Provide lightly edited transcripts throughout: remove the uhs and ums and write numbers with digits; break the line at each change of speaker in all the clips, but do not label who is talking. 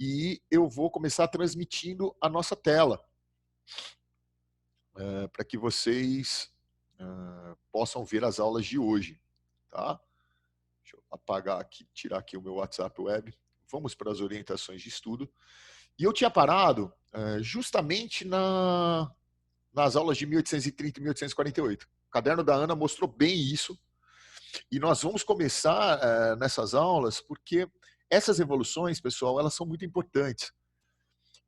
e eu vou começar transmitindo a nossa tela para que vocês possam ver as aulas de hoje, tá? Deixa eu apagar aqui, tirar aqui o meu WhatsApp Web. Vamos para as orientações de estudo. E eu tinha parado justamente nas aulas de 1830 e 1848. O caderno da Ana mostrou bem isso. E nós vamos começar nessas aulas porque essas revoluções, pessoal, elas são muito importantes.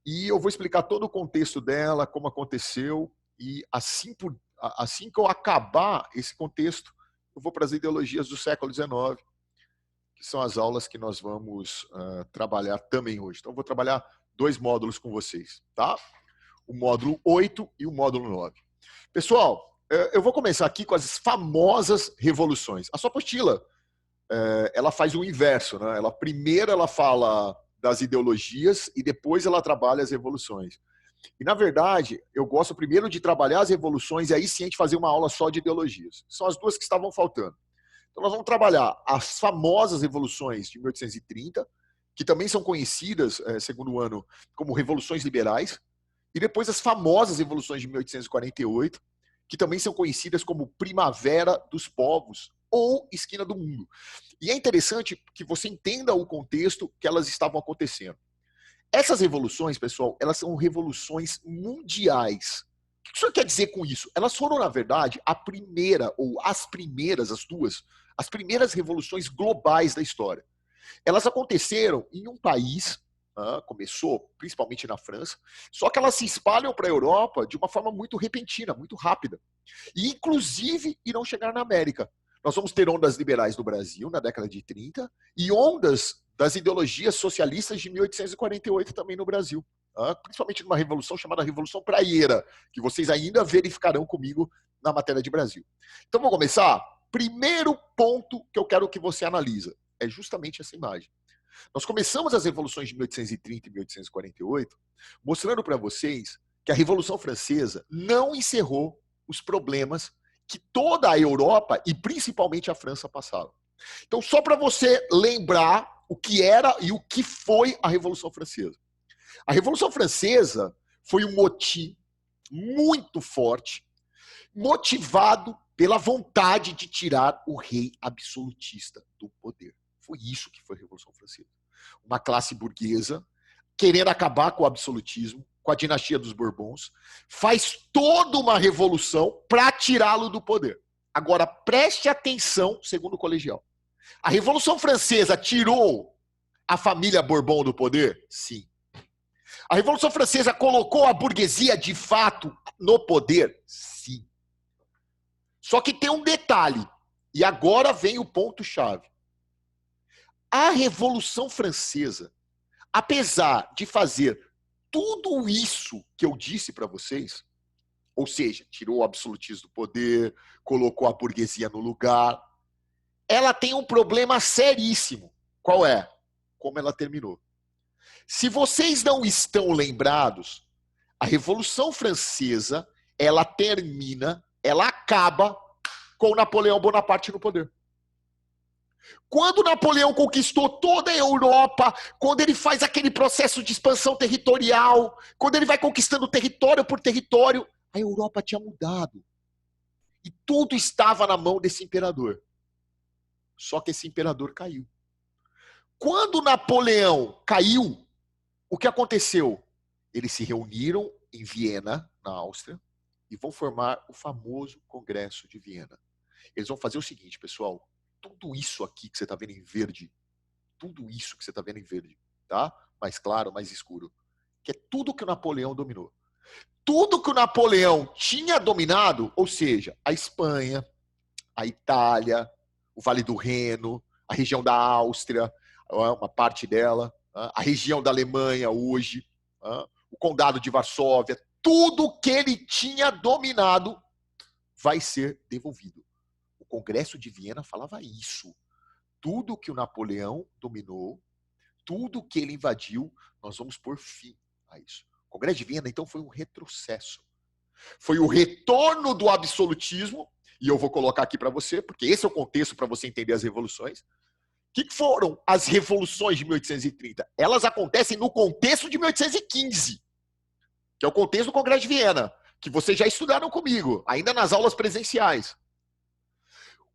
E eu vou explicar todo o contexto dela, como aconteceu, e assim que eu acabar esse contexto, eu vou para as ideologias do século XIX, que são as aulas que nós vamos trabalhar também hoje. Então, eu vou trabalhar 2 módulos com vocês, tá? O módulo 8 e o módulo 9. Pessoal, eu vou começar aqui com as famosas revoluções. A sua apostila, ela faz o inverso, né? Primeiro ela fala das ideologias e depois ela trabalha as revoluções. E, na verdade, eu gosto primeiro de trabalhar as revoluções e aí sim a gente fazer uma aula só de ideologias. São as duas que estavam faltando. Então, nós vamos trabalhar as famosas revoluções de 1830, que também são conhecidas, segundo o ano, como revoluções liberais, e depois as famosas revoluções de 1848, que também são conhecidas como Primavera dos Povos ou Esquina do Mundo. E é interessante que você entenda o contexto que elas estavam acontecendo. Essas revoluções, pessoal, elas são revoluções mundiais. O que o senhor quer dizer com isso? Elas foram, na verdade, a primeira, ou as primeiras, as primeiras revoluções globais da história. Elas aconteceram em um país, começou principalmente na França, só que elas se espalham para a Europa de uma forma muito repentina, muito rápida. E, inclusive, irão chegar na América. Nós vamos ter ondas liberais no Brasil, na década de 30, e ondas das ideologias socialistas de 1848 também no Brasil. Principalmente numa revolução chamada Revolução Praieira, que vocês ainda verificarão comigo na matéria de Brasil. Então, vamos começar? Primeiro ponto que eu quero que você analisa é justamente essa imagem. Nós começamos as revoluções de 1830 e 1848 mostrando para vocês que a Revolução Francesa não encerrou os problemas que toda a Europa e principalmente a França passaram. Então, só para você lembrar o que era e o que foi a Revolução Francesa. A Revolução Francesa foi um motim muito forte, motivado pela vontade de tirar o rei absolutista do poder. Foi isso que foi a Revolução Francesa. Uma classe burguesa querendo acabar com o absolutismo, com a dinastia dos Bourbons, faz toda uma revolução para tirá-lo do poder. Agora, preste atenção, segundo o colegial. A Revolução Francesa tirou a família Bourbon do poder? Sim. A Revolução Francesa colocou a burguesia, de fato, no poder? Sim. Só que tem um detalhe, e agora vem o ponto-chave. A Revolução Francesa, apesar de fazer tudo isso que eu disse para vocês, ou seja, tirou o absolutismo do poder, colocou a burguesia no lugar, ela tem um problema seríssimo. Qual é? Como ela terminou. Se vocês não estão lembrados, a Revolução Francesa, ela termina, ela acaba com Napoleão Bonaparte no poder. Quando Napoleão conquistou toda a Europa, quando ele faz aquele processo de expansão territorial, quando ele vai conquistando território por território, a Europa tinha mudado. E tudo estava na mão desse imperador. Só que esse imperador caiu. Quando Napoleão caiu, o que aconteceu? Eles se reuniram em Viena, na Áustria, e vão formar o famoso Congresso de Viena. Eles vão fazer o seguinte, pessoal, tudo isso aqui que você está vendo em verde, tudo isso que você está vendo em verde, tá? Mais claro, mais escuro, que é tudo que o Napoleão dominou. Tudo que o Napoleão tinha dominado, ou seja, a Espanha, a Itália, o Vale do Reno, a região da Áustria, uma parte dela, a região da Alemanha hoje, o Condado de Varsóvia, tudo que ele tinha dominado vai ser devolvido. O Congresso de Viena falava isso. Tudo que o Napoleão dominou, tudo que ele invadiu, nós vamos pôr fim a isso. O Congresso de Viena, então, foi um retrocesso. Foi o retorno do absolutismo, e eu vou colocar aqui para você, porque esse é o contexto para você entender as revoluções, que foram as revoluções de 1830? Elas acontecem no contexto de 1815, que é o contexto do Congresso de Viena, que vocês já estudaram comigo, ainda nas aulas presenciais.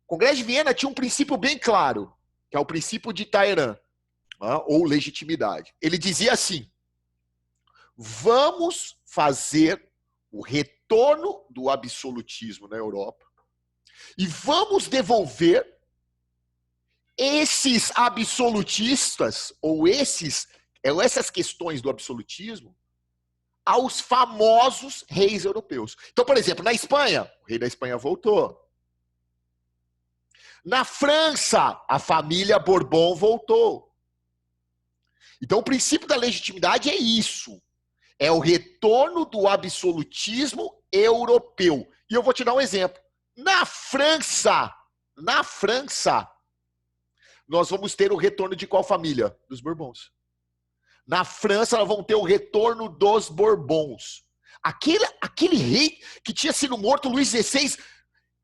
O Congresso de Viena tinha um princípio bem claro, que é o princípio de Talleyrand, ou legitimidade. Ele dizia assim: vamos fazer o retorno do absolutismo na Europa e vamos devolver esses absolutistas, ou essas questões do absolutismo, aos famosos reis europeus. Então, por exemplo, na Espanha, o rei da Espanha voltou. Na França, a família Bourbon voltou. Então, o princípio da legitimidade é isso. É o retorno do absolutismo europeu. E eu vou te dar um exemplo. Na França, nós vamos ter o retorno de qual família? Dos Bourbons. Na França, nós vamos ter o retorno dos Bourbons. Aquele rei que tinha sido morto, Luís XVI, o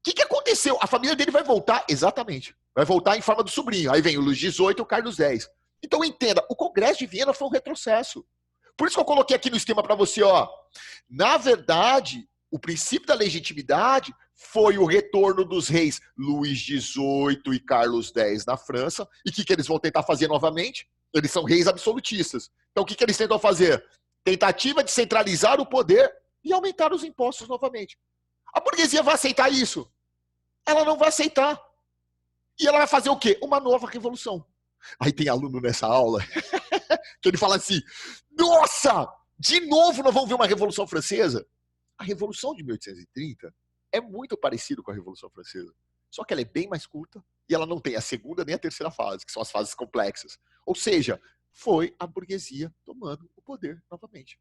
que aconteceu? A família dele vai voltar, exatamente. Vai voltar em forma do sobrinho. Aí vem o Luís XVIII e o Carlos X. Então entenda, o Congresso de Viena foi um retrocesso. Por isso que eu coloquei aqui no esquema para você, ó. Na verdade, o princípio da legitimidade foi o retorno dos reis Luís XVIII e Carlos X na França. E o que eles vão tentar fazer novamente? Eles são reis absolutistas. Então o que eles tentam fazer? Tentativa de centralizar o poder e aumentar os impostos novamente. A burguesia vai aceitar isso? Ela não vai aceitar. E ela vai fazer o quê? Uma nova revolução. Aí tem aluno nessa aula que ele fala assim: nossa, de novo nós vamos ver uma Revolução Francesa. A Revolução de 1830 é muito parecida com a Revolução Francesa. Só que ela é bem mais curta e ela não tem a segunda nem a terceira fase, que são as fases complexas. Ou seja, foi a burguesia tomando o poder novamente.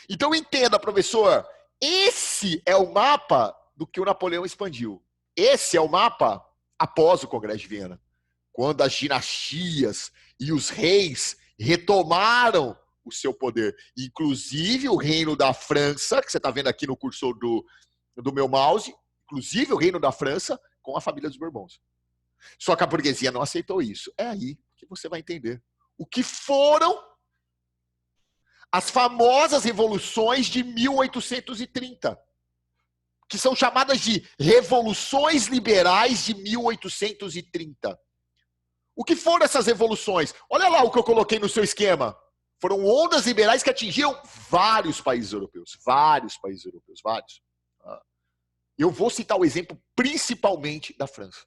Então entenda, professor, esse é o mapa do que o Napoleão expandiu. Esse é o mapa após o Congresso de Viena, quando as dinastias e os reis retomaram o seu poder. Inclusive o reino da França, que você está vendo aqui no cursor do meu mouse, inclusive o reino da França com a família dos Bourbons. Só que a burguesia não aceitou isso. É aí que você vai entender o que foram as famosas revoluções de 1830, que são chamadas de revoluções liberais de 1830. O que foram essas revoluções? Olha lá o que eu coloquei no seu esquema. Foram ondas liberais que atingiram vários países europeus. Vários. Eu vou citar o exemplo principalmente da França.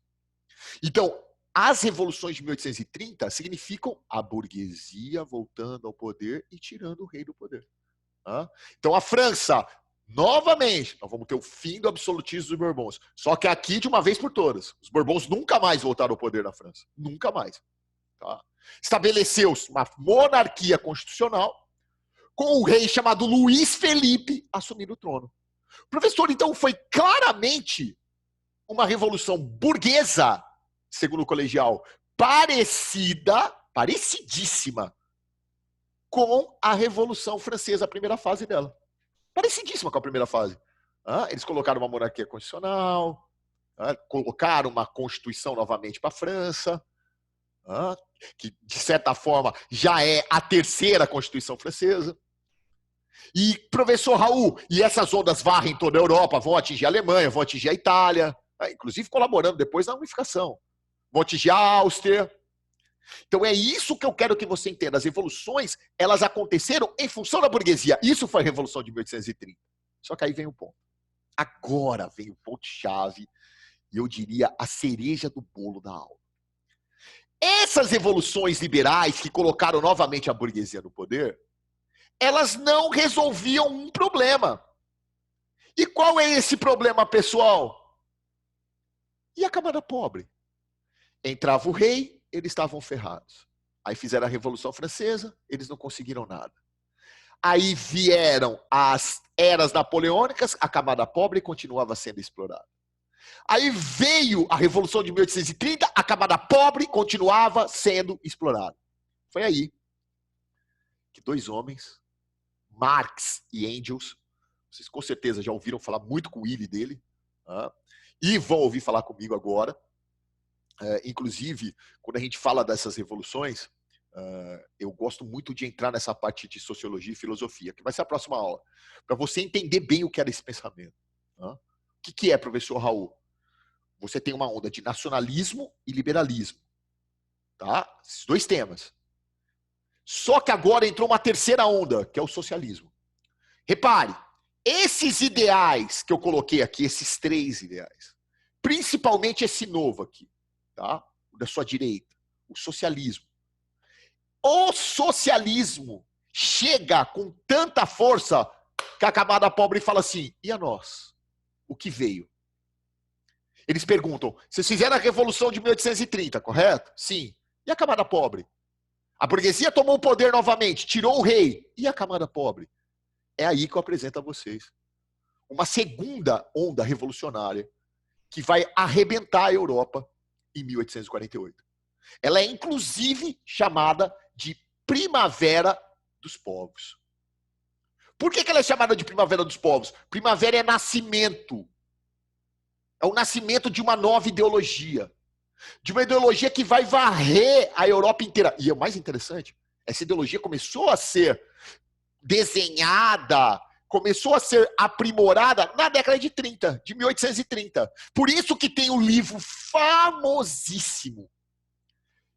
Então, as revoluções de 1830 significam a burguesia voltando ao poder e tirando o rei do poder. Então, a França, novamente, nós vamos ter o fim do absolutismo dos Bourbons. Só que aqui, de uma vez por todas, os Bourbons nunca mais voltaram ao poder na França. Nunca mais. Tá? Estabeleceu-se uma monarquia constitucional com o rei chamado Luís Felipe assumindo o trono. Professor, então foi claramente uma revolução burguesa, segundo o colegial, parecidíssima com a Revolução Francesa, a primeira fase dela. Parecidíssima com a primeira fase. Eles colocaram uma monarquia constitucional, colocaram uma constituição novamente para a França, que, de certa forma, já é a terceira Constituição Francesa. E, professor Raul, e essas ondas varrem toda a Europa, vão atingir a Alemanha, vão atingir a Itália, inclusive colaborando depois na unificação. Vão atingir a Áustria. Então é isso que eu quero que você entenda. As revoluções, elas aconteceram em função da burguesia. Isso foi a Revolução de 1830. Só que aí vem o ponto. Agora vem o ponto-chave, e eu diria a cereja do bolo da aula. Essas revoluções liberais que colocaram novamente a burguesia no poder, elas não resolviam um problema. E qual é esse problema, pessoal? E a camada pobre? Entrava o rei, eles estavam ferrados. Aí fizeram a Revolução Francesa, eles não conseguiram nada. Aí vieram as eras napoleônicas, a camada pobre continuava sendo explorada. Aí veio a Revolução de 1830, a camada pobre continuava sendo explorada. Foi aí que dois homens, Marx e Engels, vocês com certeza já ouviram falar muito com o Willy dele, e vão ouvir falar comigo agora, Inclusive, quando a gente fala dessas revoluções, eu gosto muito de entrar nessa parte de sociologia e filosofia, que vai ser a próxima aula, para você entender bem o que era esse pensamento. Tá? O que é, professor Raul? Você tem uma onda de nacionalismo e liberalismo. Tá? Esses dois temas. Só que agora entrou uma terceira onda, que é o socialismo. Repare, esses ideais que eu coloquei aqui, esses 3 ideais, principalmente esse novo aqui, tá? O da sua direita, o socialismo. O socialismo chega com tanta força que a camada pobre fala assim, e a nós? O que veio? Eles perguntam, vocês fizeram a Revolução de 1830, correto? Sim. E a camada pobre? A burguesia tomou o poder novamente, tirou o rei. E a camada pobre? É aí que eu apresento a vocês uma segunda onda revolucionária que vai arrebentar a Europa em 1848. Ela é, inclusive, chamada de Primavera dos Povos. Por que ela é chamada de Primavera dos Povos? Primavera é nascimento. É o nascimento de uma nova ideologia. De uma ideologia que vai varrer a Europa inteira. E o mais interessante, essa ideologia começou a ser desenhada, começou a ser aprimorada na década de 30, de 1830. Por isso que tem um livro famosíssimo,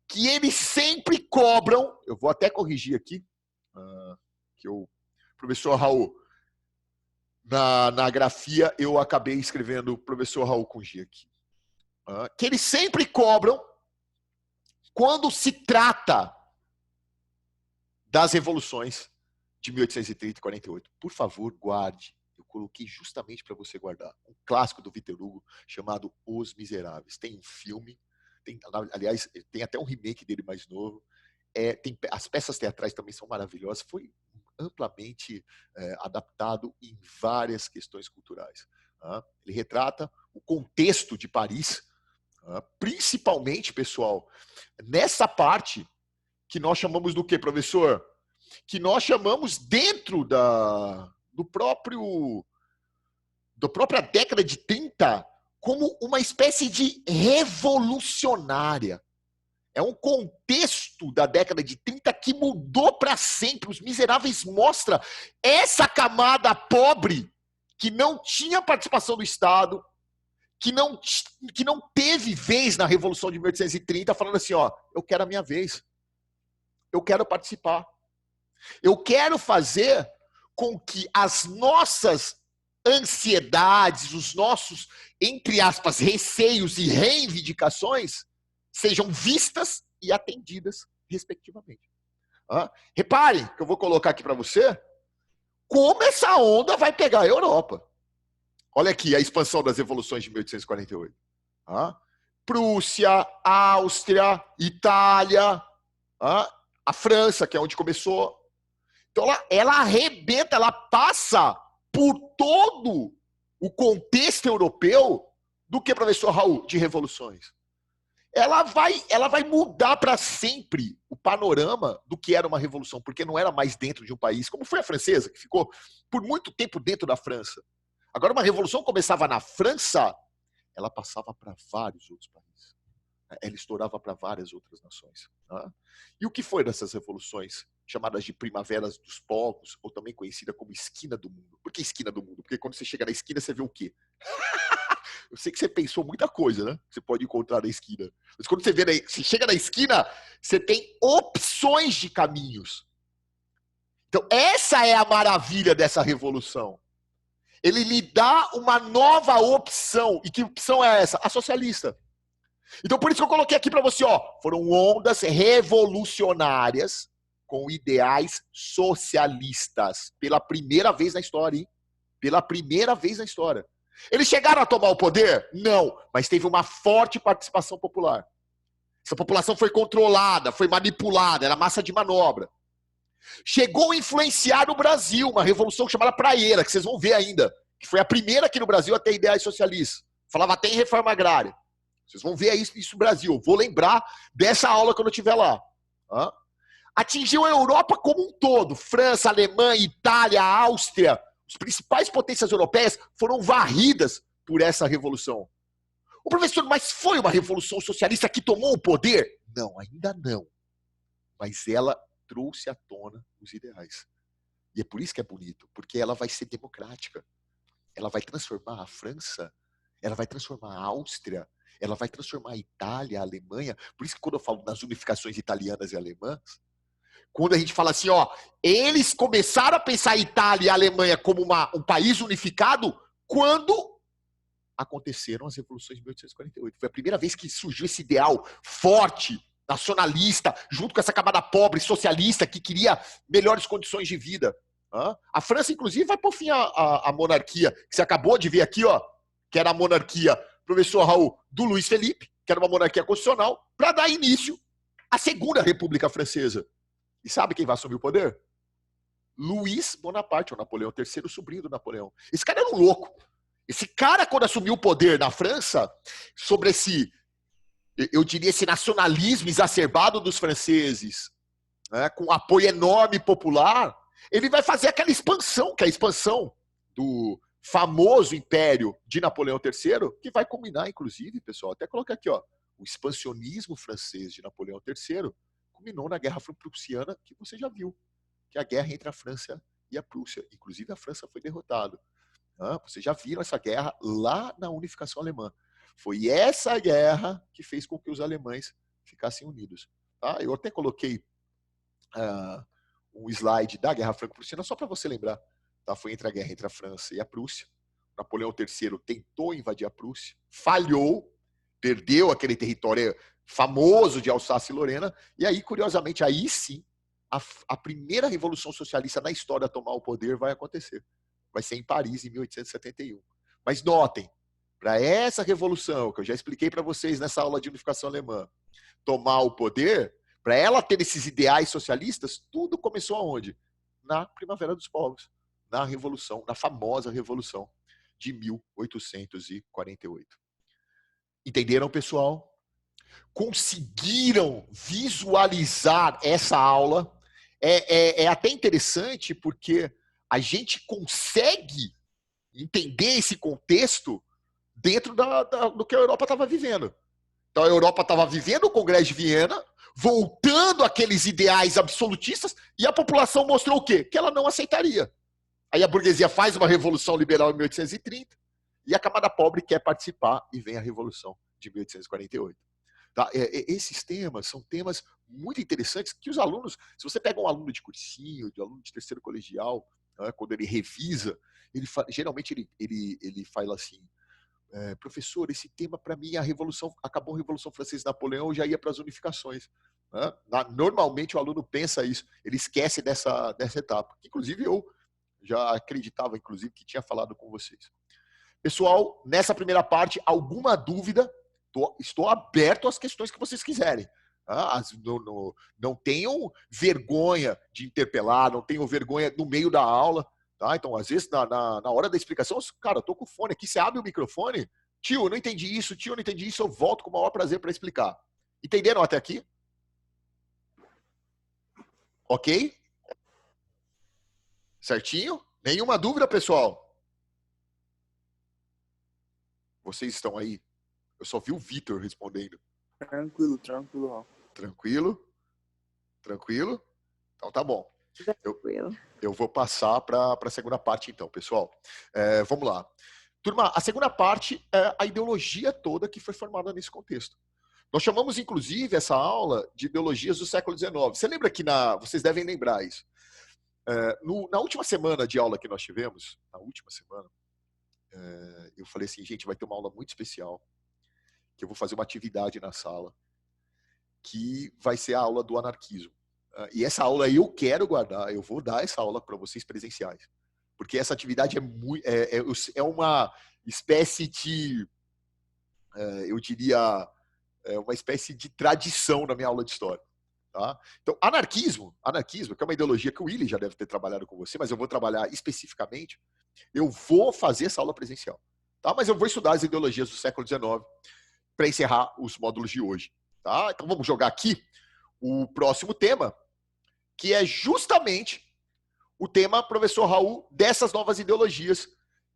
que eles sempre cobram, eu vou até corrigir aqui, que o professor Raul, na grafia, eu acabei escrevendo professor Raul com G aqui. Que eles sempre cobram quando se trata das revoluções de 1830 e 48. Por favor, guarde. Eu coloquei justamente para você guardar. Um clássico do Victor Hugo chamado Os Miseráveis. Tem um filme, aliás, tem até um remake dele mais novo. As peças teatrais também são maravilhosas. Foi amplamente adaptado em várias questões culturais. Ele retrata o contexto de Paris, principalmente, pessoal, nessa parte que nós chamamos do quê, professor? Que nós chamamos dentro da própria década de 30 como uma espécie de revolucionária. É um contexto da década de 30 que mudou para sempre. Os Miseráveis mostra essa camada pobre que não tinha participação do Estado, que não teve vez na Revolução de 1830, falando assim, ó, eu quero a minha vez. Eu quero participar. Eu quero fazer com que as nossas ansiedades, os nossos, entre aspas, receios e reivindicações sejam vistas e atendidas, respectivamente. Repare que eu vou colocar aqui para você como essa onda vai pegar a Europa. Olha aqui a expansão das revoluções de 1848. Prússia, Áustria, Itália, a França, que é onde começou. Então ela arrebenta, ela passa por todo o contexto europeu do que, professor Raul, de revoluções. Ela vai mudar para sempre o panorama do que era uma revolução, porque não era mais dentro de um país, como foi a francesa, que ficou por muito tempo dentro da França. Agora, uma revolução começava na França, ela passava para vários outros países. Ela estourava para várias outras nações. E o que foi dessas revoluções, chamadas de primaveras dos povos, ou também conhecida como esquina do mundo? Por que esquina do mundo? Porque quando você chega na esquina, você vê o quê? Eu sei que você pensou muita coisa, né? Você pode encontrar na esquina. Mas quando você chega na esquina, você tem opções de caminhos. Então, essa é a maravilha dessa revolução. Ele lhe dá uma nova opção. E que opção é essa? A socialista. Então, por isso que eu coloquei aqui para você, ó, foram ondas revolucionárias com ideais socialistas. Pela primeira vez na história, hein? Pela primeira vez na história. Eles chegaram a tomar o poder? Não, mas teve uma forte participação popular. Essa população foi controlada, foi manipulada, era massa de manobra. Chegou a influenciar o Brasil, uma revolução chamada Praieira, que vocês vão ver ainda, que foi a primeira aqui no Brasil a ter ideais socialistas. Falava até em reforma agrária. Vocês vão ver isso no Brasil. Eu vou lembrar dessa aula quando eu estiver lá. Atingiu a Europa como um todo. França, Alemanha, Itália, Áustria. As principais potências europeias foram varridas por essa revolução. O professor, mas foi uma revolução socialista que tomou o poder? Não, ainda não. Mas ela trouxe à tona os ideais. E é por isso que é bonito, porque ela vai ser democrática. Ela vai transformar a França, ela vai transformar a Áustria, ela vai transformar a Itália, a Alemanha. Por isso que quando eu falo nas unificações italianas e alemãs, quando a gente fala assim, ó, eles começaram a pensar a Itália e a Alemanha como um país unificado quando aconteceram as revoluções de 1848. Foi a primeira vez que surgiu esse ideal forte, nacionalista, junto com essa camada pobre, socialista, que queria melhores condições de vida. A França, inclusive, vai por fim a monarquia, que você acabou de ver aqui, ó, que era a monarquia, professor Raul, do Luiz Felipe, que era uma monarquia constitucional, para dar início à Segunda República Francesa. E sabe quem vai assumir o poder? Luiz Bonaparte, o Napoleão III, sobrinho do Napoleão. Esse cara era um louco. Esse cara, quando assumiu o poder na França, sobre esse, eu diria, esse nacionalismo exacerbado dos franceses, né, com apoio enorme popular, ele vai fazer aquela expansão, que é a expansão do famoso império de Napoleão III, que vai culminar, inclusive, pessoal, até colocar aqui, ó, o expansionismo francês de Napoleão III culminou na Guerra Franco-Prussiana, que você já viu, que é a guerra entre a França e a Prússia. Inclusive, a França foi derrotada. Vocês já viram essa guerra lá na unificação alemã. Foi essa guerra que fez com que os alemães ficassem unidos. Tá? Eu até coloquei um slide da Guerra Franco-Prussiana só para você lembrar. Tá? Foi entre a guerra entre a França e a Prússia. Napoleão III tentou invadir a Prússia, falhou, perdeu aquele território famoso de Alsácia e Lorena, e aí, curiosamente, aí sim, a primeira revolução socialista na história a tomar o poder vai acontecer. Vai ser em Paris, em 1871. Mas notem, para essa revolução, que eu já expliquei para vocês nessa aula de unificação alemã, tomar o poder, para ela ter esses ideais socialistas, tudo começou aonde? Na Primavera dos Povos, na Revolução, na famosa Revolução de 1848. Entenderam, pessoal? Conseguiram visualizar essa aula? É até interessante porque a gente consegue entender esse contexto dentro do que a Europa estava vivendo. Então, a Europa estava vivendo o Congresso de Viena, voltando àqueles ideais absolutistas, e a população mostrou o quê? Que ela não aceitaria. Aí a burguesia faz uma revolução liberal em 1830, e a camada pobre quer participar, e vem a Revolução de 1848. Tá? Esses temas são temas muito interessantes que os alunos, se você pega um aluno de cursinho, de aluno de terceiro colegial, quando ele revisa, geralmente ele fala assim, professor, esse tema para mim, acabou a Revolução Francesa e Napoleão, já ia para as unificações. Né? Normalmente o aluno pensa isso, ele esquece dessa etapa. Inclusive eu já acreditava, inclusive, que tinha falado com vocês. Pessoal, nessa primeira parte, alguma dúvida? Estou aberto às questões que vocês quiserem. Não tenham vergonha de interpelar, não tenham vergonha no meio da aula. Tá? Então, às vezes, na hora da explicação, cara, eu tô com o fone aqui, você abre o microfone, tio, eu não entendi isso, eu volto com o maior prazer para explicar. Entenderam até aqui? Ok? Certinho? Nenhuma dúvida, pessoal? Vocês estão aí? Eu só vi o Vitor respondendo.
Tranquilo, Raul.
Tranquilo? Então tá bom. Eu vou passar para a segunda parte, então, pessoal. Vamos lá. Turma, a segunda parte é a ideologia toda que foi formada nesse contexto. Nós chamamos, inclusive, essa aula de ideologias do século XIX. Você lembra que vocês devem lembrar isso. Na última semana de aula que nós tivemos, eu falei assim, gente, vai ter uma aula muito especial, que eu vou fazer uma atividade na sala, que vai ser a aula do anarquismo. E essa aula eu quero guardar, eu vou dar essa aula para vocês presenciais. Porque essa atividade é uma espécie de, eu diria, uma espécie de tradição na minha aula de história. Tá? Então, anarquismo, que é uma ideologia que o Willy já deve ter trabalhado com você, mas eu vou trabalhar especificamente, eu vou fazer essa aula presencial. Tá? Mas eu vou estudar as ideologias do século XIX para encerrar os módulos de hoje. Tá? Então, vamos jogar aqui o próximo tema, que é justamente o tema, professor Raul, dessas novas ideologias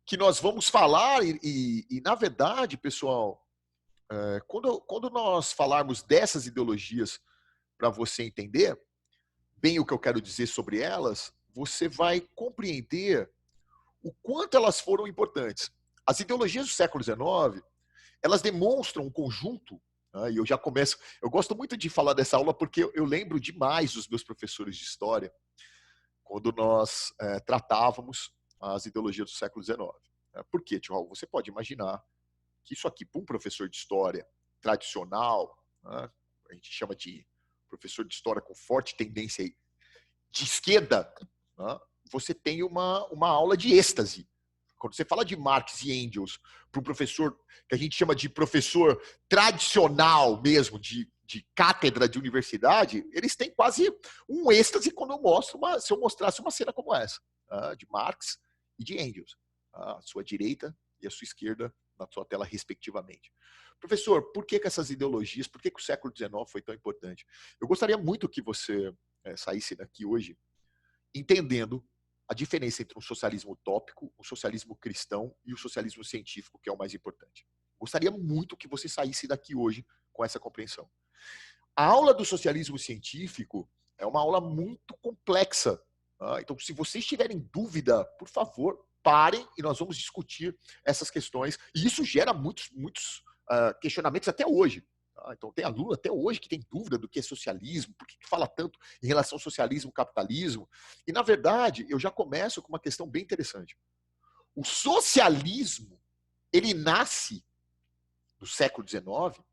que nós vamos falar e na verdade, pessoal, Quando nós falarmos dessas ideologias, para você entender bem o que eu quero dizer sobre elas, você vai compreender o quanto elas foram importantes. As ideologias do século XIX, elas demonstram um conjunto, e eu já começo, eu gosto muito de falar dessa aula porque eu lembro demais dos meus professores de história, quando nós tratávamos as ideologias do século XIX. Por quê, tio Raul? Você pode imaginar que isso aqui, para um professor de história tradicional, a gente chama de professor de história com forte tendência de esquerda, você tem uma aula de êxtase. Quando você fala de Marx e Engels para um professor que a gente chama de professor tradicional mesmo, de cátedra de universidade, eles têm quase um êxtase quando se eu mostrasse uma cena como essa, de Marx e de Engels, a sua direita e a sua esquerda na sua tela, respectivamente. Professor, por que essas ideologias, por que o século XIX foi tão importante? Eu gostaria muito que você saísse daqui hoje entendendo a diferença entre um socialismo utópico, o socialismo cristão e o socialismo científico, que é o mais importante. Gostaria muito que você saísse daqui hoje com essa compreensão. A aula do socialismo científico é uma aula muito complexa. Então, se vocês tiverem dúvida, por favor, parem e nós vamos discutir essas questões. E isso gera muitos questionamentos até hoje. Então, tem aluno até hoje que tem dúvida do que é socialismo, por que fala tanto em relação ao socialismo e capitalismo. E, na verdade, eu já começo com uma questão bem interessante. O socialismo, ele nasce no século XIX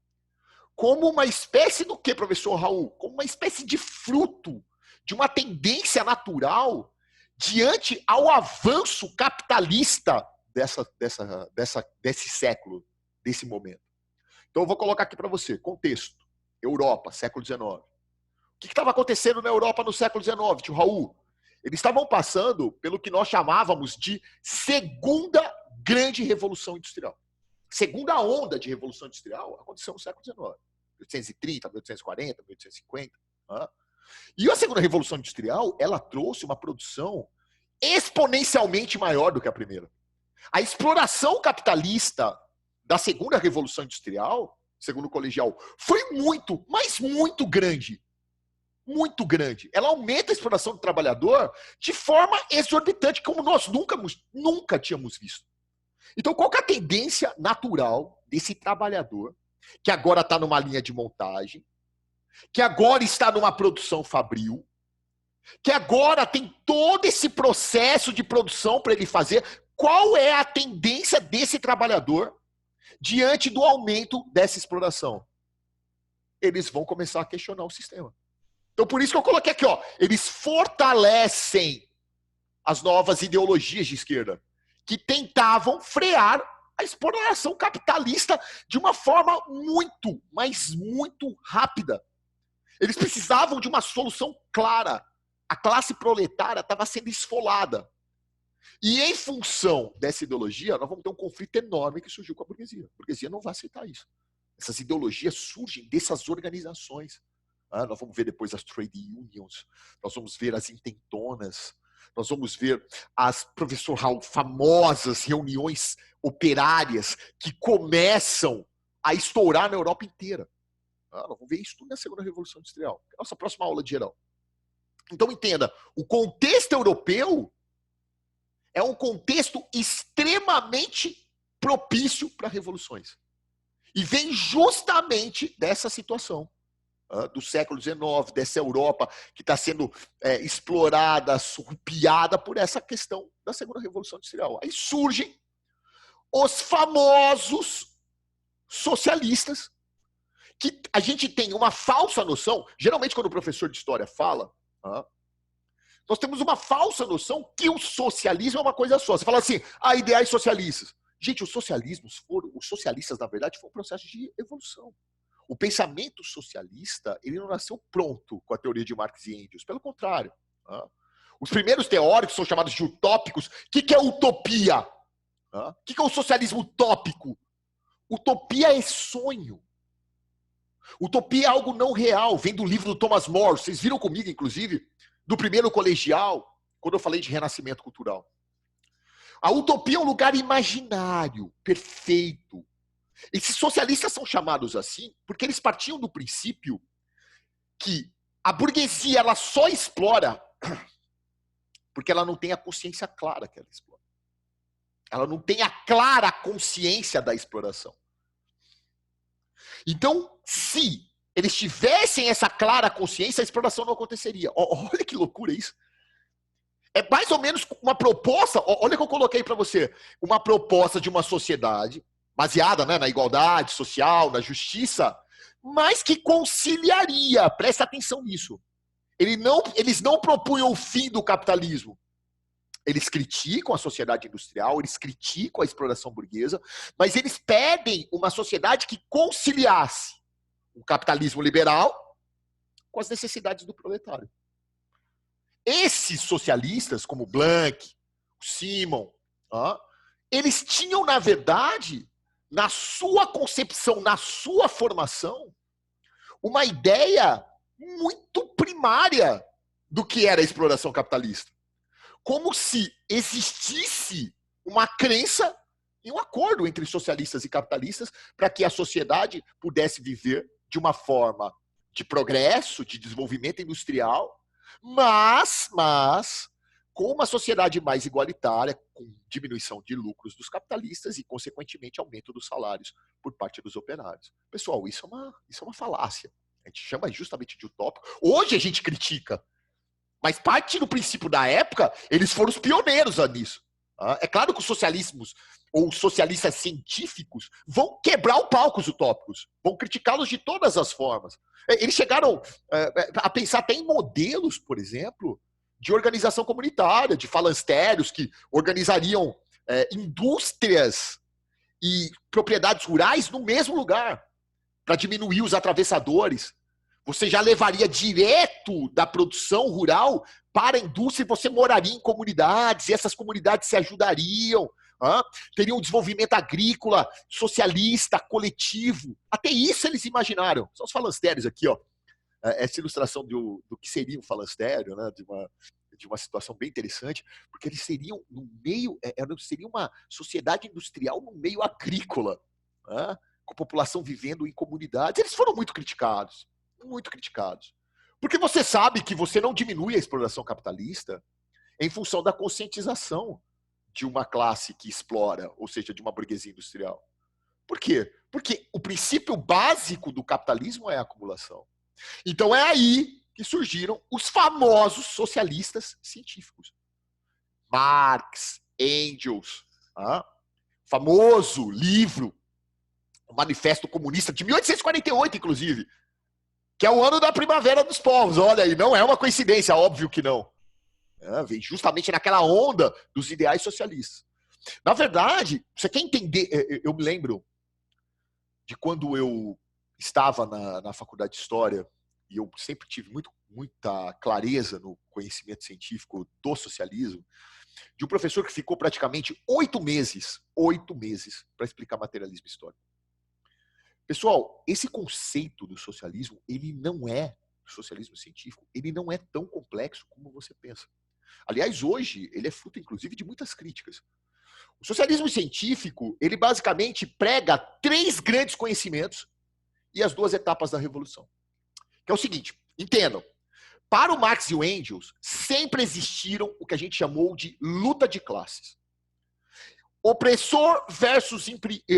como uma espécie do que, professor Raul? Como uma espécie de fruto de uma tendência natural diante ao avanço capitalista desse século, desse momento. Então, eu vou colocar aqui para você, contexto. Europa, século XIX. O que estava acontecendo na Europa no século XIX, tio Raul? Eles estavam passando pelo que nós chamávamos de segunda grande revolução industrial. Segunda onda de revolução industrial aconteceu no século XIX. 1830, 1840, 1850. E a segunda revolução industrial, ela trouxe uma produção exponencialmente maior do que a primeira. A exploração capitalista da segunda revolução industrial, segundo o colegial, foi muito, mas muito grande. Muito grande. Ela aumenta a exploração do trabalhador de forma exorbitante, como nós nunca tínhamos visto. Então, qual que é a tendência natural desse trabalhador que agora está numa linha de montagem, que agora está numa produção fabril, que agora tem todo esse processo de produção para ele fazer? Qual é a tendência desse trabalhador diante do aumento dessa exploração? Eles vão começar a questionar o sistema. Então, por isso que eu coloquei aqui, eles fortalecem as novas ideologias de esquerda, que tentavam frear a exploração capitalista de uma forma muito, mas muito rápida. Eles precisavam de uma solução clara. A classe proletária estava sendo esfolada. E em função dessa ideologia, nós vamos ter um conflito enorme que surgiu com a burguesia. A burguesia não vai aceitar isso. Essas ideologias surgem dessas organizações. Nós vamos ver depois as trade unions, nós vamos ver as intentonas, nós vamos ver as, professor Raul, famosas reuniões operárias que começam a estourar na Europa inteira. Nós vamos ver isso tudo na segunda Revolução Industrial. Nossa próxima aula de geral. Então, entenda, o contexto europeu é um contexto extremamente propício para revoluções. E vem justamente dessa situação do século XIX, dessa Europa que está sendo explorada, surrupiada por essa questão da segunda Revolução Industrial. Aí surgem os famosos socialistas, que a gente tem uma falsa noção, geralmente quando o professor de história fala, nós temos uma falsa noção que o socialismo é uma coisa só. Você fala assim, ideais socialistas. Gente, os socialistas, na verdade, foi um processo de evolução. O pensamento socialista, ele não nasceu pronto com a teoria de Marx e Engels. Pelo contrário. Os primeiros teóricos são chamados de utópicos. O que é utopia? O que é o socialismo utópico? Utopia é sonho. Utopia é algo não real. Vem do livro do Thomas More. Vocês viram comigo, inclusive, do primeiro colegial, quando eu falei de renascimento cultural. A utopia é um lugar imaginário, perfeito, Esses socialistas são chamados assim porque eles partiam do princípio que a burguesia ela só explora porque ela não tem a consciência clara que ela explora. Ela não tem a clara consciência da exploração. Então, se eles tivessem essa clara consciência, a exploração não aconteceria. Olha que loucura isso. É mais ou menos uma proposta, olha que eu coloquei para você, uma proposta de uma sociedade baseada, né, na igualdade social, na justiça, mas que conciliaria, presta atenção nisso. Eles não propunham o fim do capitalismo. Eles criticam a sociedade industrial, eles criticam a exploração burguesa, mas eles pedem uma sociedade que conciliasse o capitalismo liberal com as necessidades do proletário. Esses socialistas, como Blank, Simon, eles tinham, na verdade, na sua concepção, na sua formação, uma ideia muito primária do que era a exploração capitalista. Como se existisse uma crença em um acordo entre socialistas e capitalistas para que a sociedade pudesse viver de uma forma de progresso, de desenvolvimento industrial, mas com uma sociedade mais igualitária, com diminuição de lucros dos capitalistas e, consequentemente, aumento dos salários por parte dos operários. Pessoal, isso é uma falácia. A gente chama justamente de utópico. Hoje a gente critica, mas parte do princípio da época, eles foram os pioneiros nisso. É claro que os socialismos ou os socialistas científicos vão quebrar o pau com os utópicos, vão criticá-los de todas as formas. Eles chegaram a pensar até em modelos, por exemplo, de organização comunitária, de falancérios que organizariam indústrias e propriedades rurais no mesmo lugar, para diminuir os atravessadores. Você já levaria direto da produção rural para a indústria e você moraria em comunidades, e essas comunidades se ajudariam, teriam um desenvolvimento agrícola, socialista, coletivo. Até isso eles imaginaram. São os falancérios aqui, ó. Essa ilustração do que seria um falancério, né? de uma situação bem interessante, porque eles seriam no meio, seria uma sociedade industrial no meio agrícola, com a população vivendo em comunidades. Eles foram muito criticados. Muito criticados. Porque você sabe que você não diminui a exploração capitalista em função da conscientização de uma classe que explora, ou seja, de uma burguesia industrial. Por quê? Porque o princípio básico do capitalismo é a acumulação. Então é aí que surgiram os famosos socialistas científicos. Marx, Engels, famoso livro, o Manifesto Comunista, de 1848, inclusive, que é o ano da primavera dos povos. Olha aí, não é uma coincidência, óbvio que não. Vem justamente naquela onda dos ideais socialistas. Na verdade, você quer entender, eu me lembro de quando eu estava na faculdade de História, e eu sempre tive muita clareza no conhecimento científico do socialismo, de um professor que ficou praticamente 8 meses para explicar materialismo histórico. Pessoal, esse conceito do socialismo, ele não é, socialismo científico, ele não é tão complexo como você pensa. Aliás, hoje, ele é fruto, inclusive, de muitas críticas. O socialismo científico, ele basicamente prega 3 grandes conhecimentos e as 2 etapas da revolução. Que é o seguinte, entendam, para o Marx e o Engels, sempre existiram o que a gente chamou de luta de classes. Opressor versus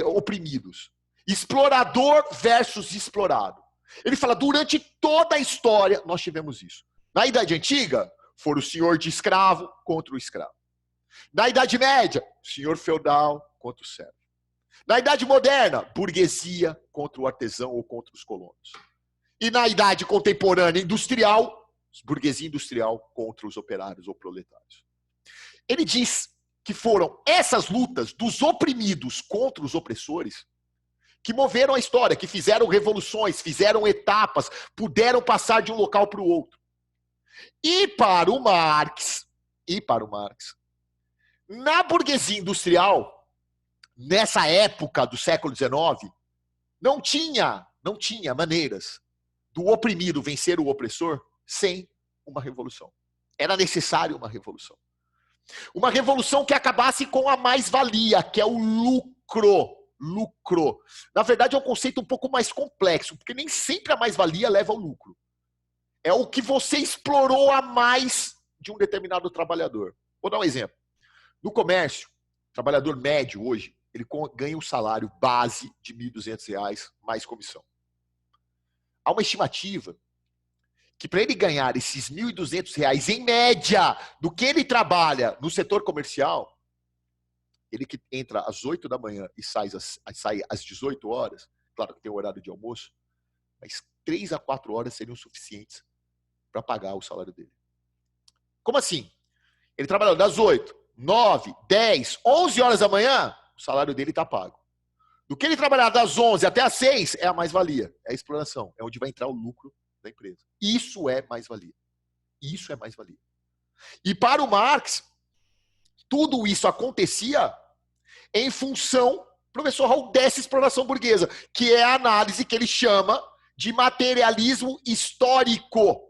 oprimidos. Explorador versus explorado. Ele fala, durante toda a história, nós tivemos isso. Na Idade Antiga, foi o senhor de escravo contra o escravo. Na Idade Média, senhor feudal contra o servo. Na Idade Moderna, burguesia contra o artesão ou contra os colonos. E na Idade Contemporânea industrial, burguesia industrial contra os operários ou proletários. Ele diz que foram essas lutas dos oprimidos contra os opressores que moveram a história, que fizeram revoluções, fizeram etapas, puderam passar de um local para o outro. E para o Marx, na burguesia industrial, nessa época do século XIX, não tinha maneiras do oprimido vencer o opressor sem uma revolução. Era necessário uma revolução. Uma revolução que acabasse com a mais-valia, que é o lucro. lucro. Na verdade, é um conceito um pouco mais complexo, porque nem sempre a mais-valia leva ao lucro. É o que você explorou a mais de um determinado trabalhador. Vou dar um exemplo. No comércio, o trabalhador médio hoje, ele ganha um salário base de R$ 1.200 mais comissão. Há uma estimativa que para ele ganhar esses R$ 1.200 em média do que ele trabalha no setor comercial, ele que entra às 8 da manhã e sai às 18 horas, claro que tem o horário de almoço, mas 3 a 4 horas seriam suficientes para pagar o salário dele. Como assim? Ele trabalhou das 8, 9, 10, 11 horas da manhã, o salário dele está pago. Do que ele trabalhar das 11 até as 6 é a mais-valia, é a exploração, é onde vai entrar o lucro da empresa. Isso é mais-valia. Isso é mais-valia. E para o Marx, tudo isso acontecia em função, professor Raul, dessa exploração burguesa, que é a análise que ele chama de materialismo histórico.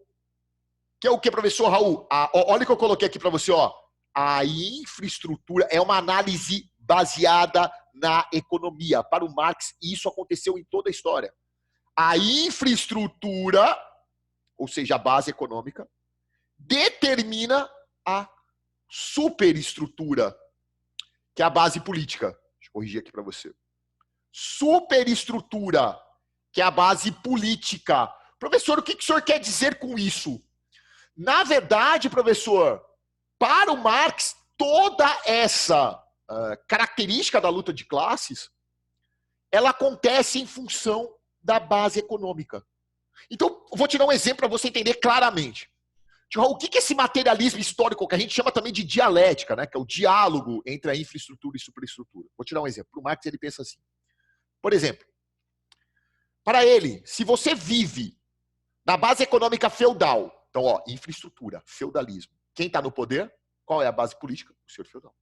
Que é o que, professor Raul? Olha o que eu coloquei aqui para você, ó. A infraestrutura é uma análise baseada na economia. Para o Marx, isso aconteceu em toda a história. A infraestrutura, ou seja, a base econômica, determina a superestrutura, que é a base política. Deixa eu corrigir aqui para você. Superestrutura, que é a base política. Professor, o que o senhor quer dizer com isso? Na verdade, professor, para o Marx, toda essa característica da luta de classes, ela acontece em função da base econômica. Então, vou te dar um exemplo para você entender claramente. O que é esse materialismo histórico, que a gente chama também de dialética, né? Que é o diálogo entre a infraestrutura e superestrutura. Vou te dar um exemplo. Para o Marx, ele pensa assim. Por exemplo, para ele, se você vive na base econômica feudal, então, ó, infraestrutura, feudalismo. Quem está no poder? Qual é a base política? O senhor feudal.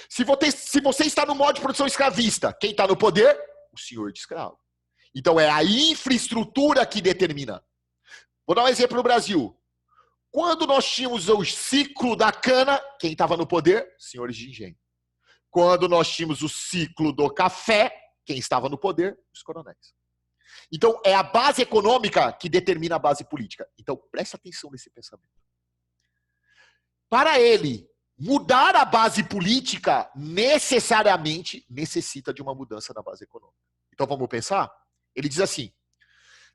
Se você está no modo de produção escravista, quem está no poder? O senhor de escravo. Então, é a infraestrutura que determina. Vou dar um exemplo no Brasil. Quando nós tínhamos o ciclo da cana, quem estava no poder? Senhores de engenho. Quando nós tínhamos o ciclo do café, quem estava no poder? Os coronéis. Então, é a base econômica que determina a base política. Então, presta atenção nesse pensamento. Para ele, mudar a base política necessariamente necessita de uma mudança na base econômica. Então, vamos pensar? Ele diz assim,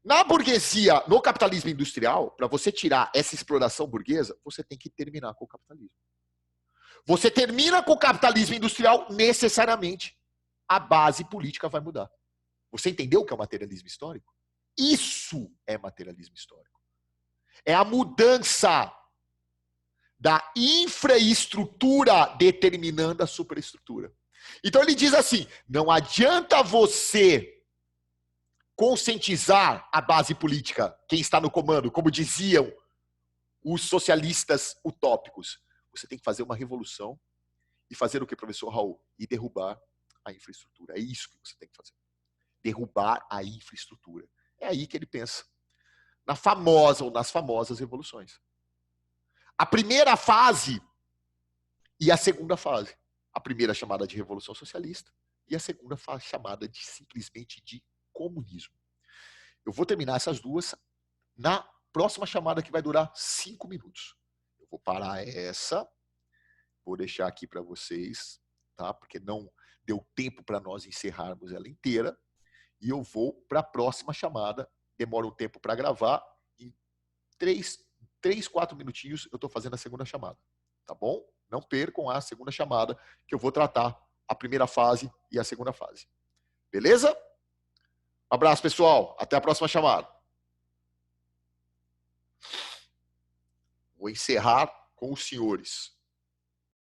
na burguesia, no capitalismo industrial, para você tirar essa exploração burguesa, você tem que terminar com o capitalismo. Você termina com o capitalismo industrial, necessariamente, a base política vai mudar. Você entendeu o que é o materialismo histórico? Isso é materialismo histórico. É a mudança da infraestrutura determinando a superestrutura. Então ele diz assim, não adianta você conscientizar a base política, quem está no comando, como diziam os socialistas utópicos. Você tem que fazer uma revolução e fazer o que, professor Raul? E derrubar a infraestrutura. É isso que você tem que fazer. Derrubar a infraestrutura. É aí que ele pensa. Na famosa ou nas famosas revoluções. A primeira fase e a segunda fase. A primeira chamada de Revolução Socialista e a segunda fase chamada de simplesmente de comunismo. Eu vou terminar essas duas na próxima chamada que vai durar 5 minutos. Eu vou parar essa, vou deixar aqui para vocês, tá? Porque não deu tempo para nós encerrarmos ela inteira. E eu vou para a próxima chamada. Demora um tempo para gravar. Em 3, 4 minutinhos eu estou fazendo a segunda chamada. Tá bom? Não percam a segunda chamada, que eu vou tratar a primeira fase e a segunda fase. Beleza? Um abraço, pessoal. Até a próxima chamada. Vou encerrar com os senhores.